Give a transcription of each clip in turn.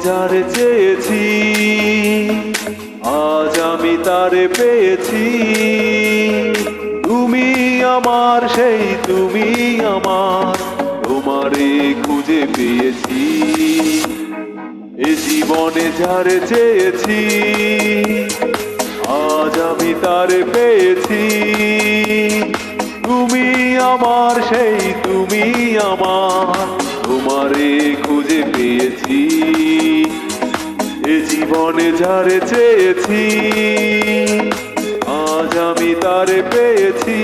যারে চেয়েছি আজ আমি তারে পেয়েছি। তুমি আমার সেই তুমি আমার, তোমারে খুঁজে পেয়েছি। এ জীবনে যারে চেয়েছি আজ আমি তারে পেয়েছি। তুমি আমার সেই তুমি আমার, তোমারে খুঁজে পেয়েছি। এ জীবনে যারে চেয়েছি আজ আমি তারে পেয়েছি।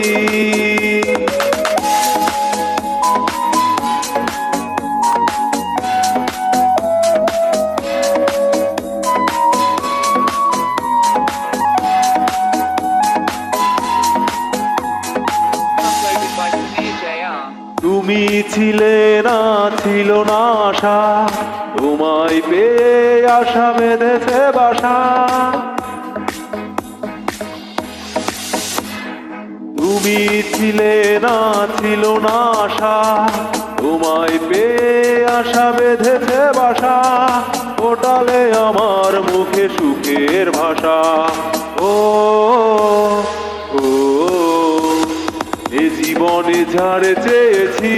তুমি ছিলে না, ছিল না আশা, তোমায় পেয়ে আশা বেঁধেছে বাসা। তুমি ছিলে না, ছিল না আশা, তোমায় পেয়ে আশা বেঁধেছে বাসা। ফোটালে আমার মুখে সুখের ভাষা। ও ও এ জীবনে যারে চেয়েছি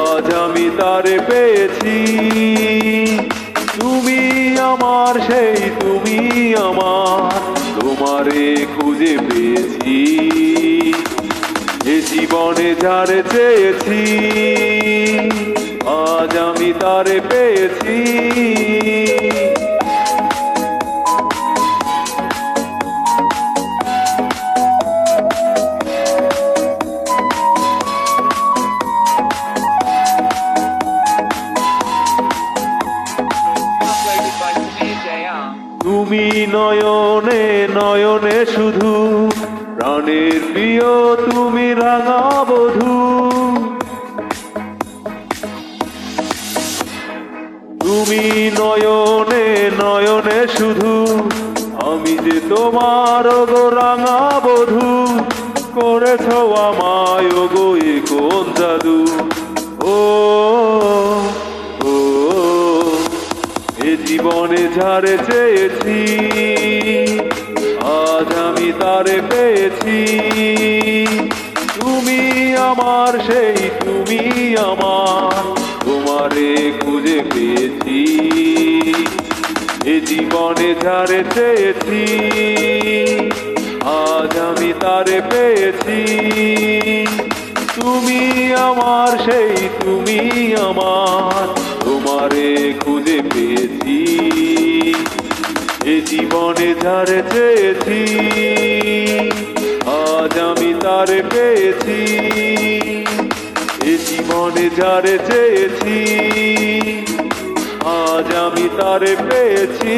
আজ আমি তারে পেয়েছি। তুমি আমার সেই তুমি আমার, তোমারে খুঁজে পেয়েছি। এ জীবনে যারে চেয়েছি আজ আমি তারে পেয়েছি। তুমি নয়নে নয়নে শুধু, প্রাণের প্রিয় তুমি রাঙা বধূ। তুমি নয়নে নয়নে শুধু, আমি যে তোমার গো রাঙা বধূ। করেছ আমায় গো এ কোন জাদু। ও ও এ জীবনে যারে চেয়েছি আজ আমি তারে পেয়েছি। তুমি আমার সেই তুমি আমার, তোমারে খুঁজে পেয়েছি। এ জীবনে যারে চেয়েছি আজ আমি তারে পেয়েছি। তুমি আমার সেই তুমি আমার, তোমারে খুঁজে পেয়েছি। এ জীবনে যারে চেয়েছি আজ আমি তারে পেয়েছি। এ জীবনে যারে চেয়েছি আজ আমি তারে পেয়েছি।